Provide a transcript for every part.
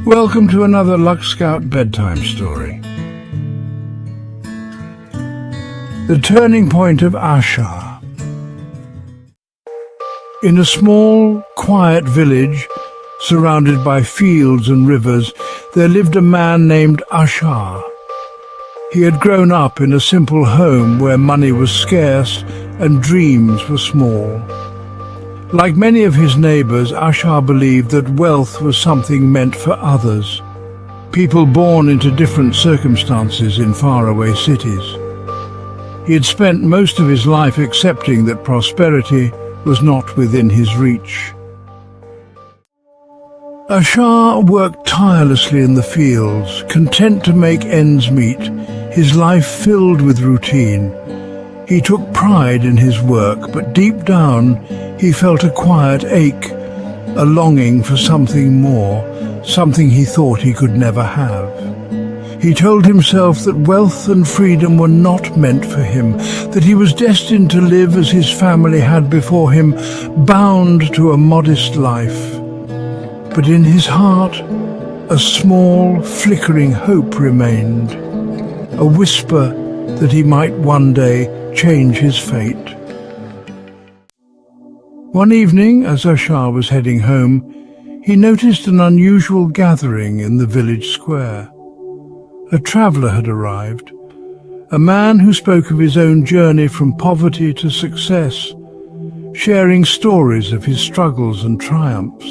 Welcome to another Lux Scout bedtime story. The turning point of Ashar. In a small, quiet village, surrounded by fields and rivers, there lived a man named Ashar. He had grown up in a simple home where money was scarce and dreams were small. Like many of his neighbors, Ashar believed that wealth was something meant for others, people born into different circumstances in faraway cities. He had spent most of his life accepting that prosperity was not within his reach. Ashar worked tirelessly in the fields, content to make ends meet, his life filled with routine. He took pride in his work, but deep down he felt a quiet ache, a longing for something more, something he thought he could never have. He told himself that wealth and freedom were not meant for him, that he was destined to live as his family had before him, bound to a modest life. But in his heart, a small, flickering hope remained, a whisper that he might one day change his fate. One evening, as Ashar was heading home, he noticed an unusual gathering in the village square. A traveller had arrived, a man who spoke of his own journey from poverty to success, sharing stories of his struggles and triumphs.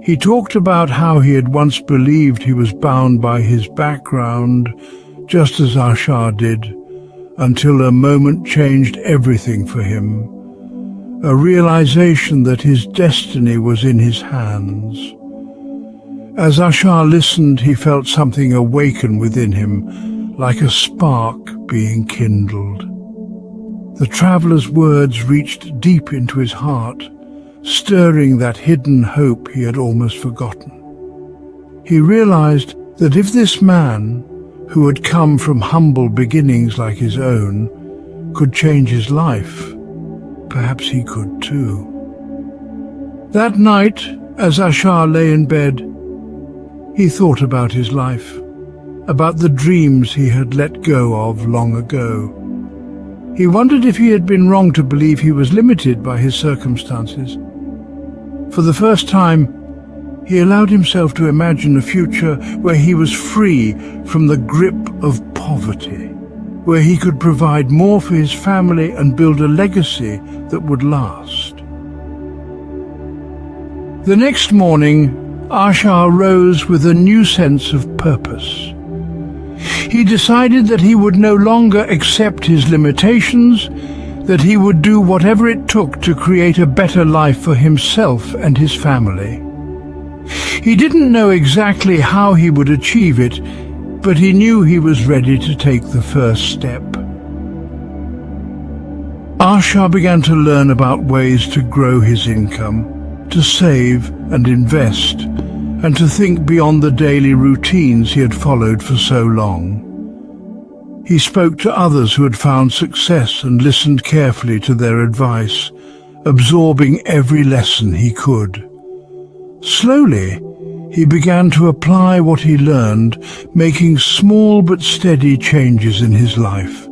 He talked about how he had once believed he was bound by his background, just as Ashar did, until a moment changed everything for him, a realization that his destiny was in his hands. As Ashar listened, he felt something awaken within him, like a spark being kindled. The traveller's words reached deep into his heart, stirring that hidden hope he had almost forgotten. He realized that if this man, who had come from humble beginnings like his own, could change his life, perhaps he could too. That night, as Ashar lay in bed, he thought about his life, about the dreams he had let go of long ago. He wondered if he had been wrong to believe he was limited by his circumstances. For the first time, he allowed himself to imagine a future where he was free from the grip of poverty, where he could provide more for his family and build a legacy that would last. The next morning, Ashar rose with a new sense of purpose. He decided that he would no longer accept his limitations, that he would do whatever it took to create a better life for himself and his family. He didn't know exactly how he would achieve it, but he knew he was ready to take the first step. Ashar began to learn about ways to grow his income, to save and invest, and to think beyond the daily routines he had followed for so long. He spoke to others who had found success and listened carefully to their advice, absorbing every lesson he could. Slowly, he began to apply what he learned, making small but steady changes in his life.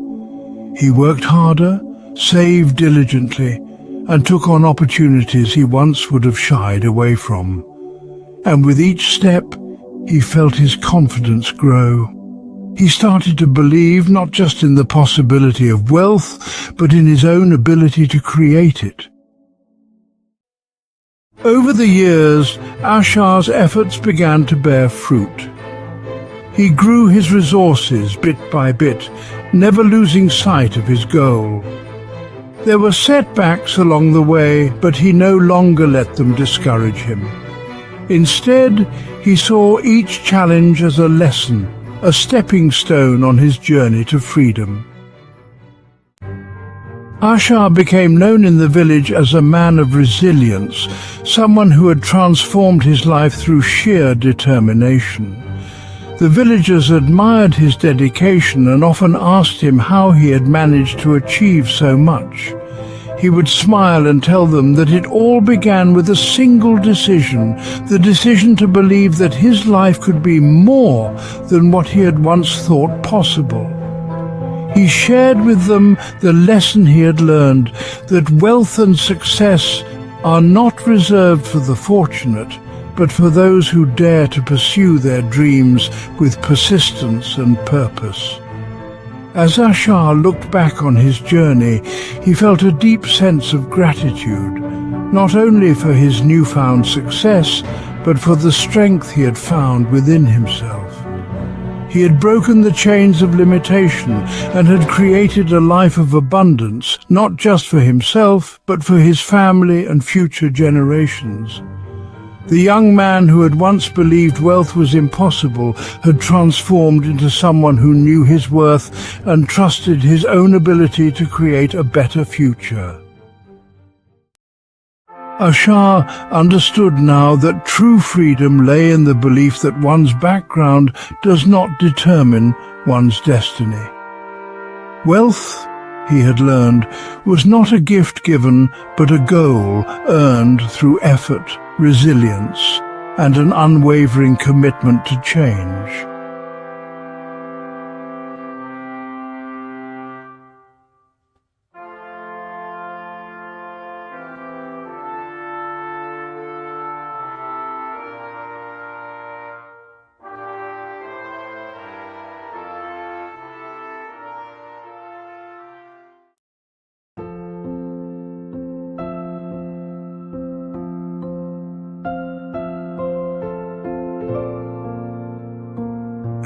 He worked harder, saved diligently, and took on opportunities he once would have shied away from. And with each step, he felt his confidence grow. He started to believe not just in the possibility of wealth, but in his own ability to create it. Over the years, Ashar's efforts began to bear fruit. He grew his resources bit by bit, never losing sight of his goal. There were setbacks along the way, but he no longer let them discourage him. Instead, he saw each challenge as a lesson, a stepping stone on his journey to freedom. Ashar became known in the village as a man of resilience, someone who had transformed his life through sheer determination. The villagers admired his dedication and often asked him how he had managed to achieve so much. He would smile and tell them that it all began with a single decision, the decision to believe that his life could be more than what he had once thought possible. He shared with them the lesson he had learned, that wealth and success are not reserved for the fortunate, but for those who dare to pursue their dreams with persistence and purpose. As Ashar looked back on his journey, he felt a deep sense of gratitude, not only for his newfound success, but for the strength he had found within himself. He had broken the chains of limitation and had created a life of abundance, not just for himself, but for his family and future generations. The young man who had once believed wealth was impossible had transformed into someone who knew his worth and trusted his own ability to create a better future. Ashar understood now that true freedom lay in the belief that one's background does not determine one's destiny. Wealth, he had learned, was not a gift given, but a goal earned through effort, resilience, and an unwavering commitment to change.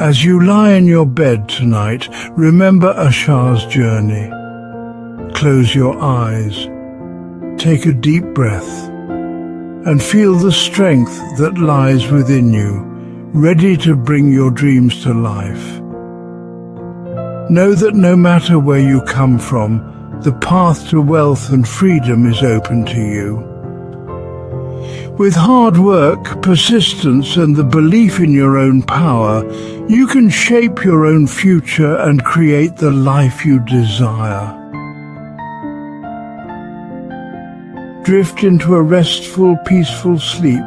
As you lie in your bed tonight, remember Ashar's journey. Close your eyes, take a deep breath, and feel the strength that lies within you, ready to bring your dreams to life. Know that no matter where you come from, the path to wealth and freedom is open to you. With hard work, persistence, and the belief in your own power, you can shape your own future and create the life you desire. Drift into a restful, peaceful sleep,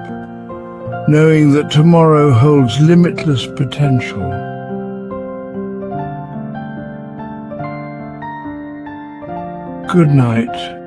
knowing that tomorrow holds limitless potential. Good night.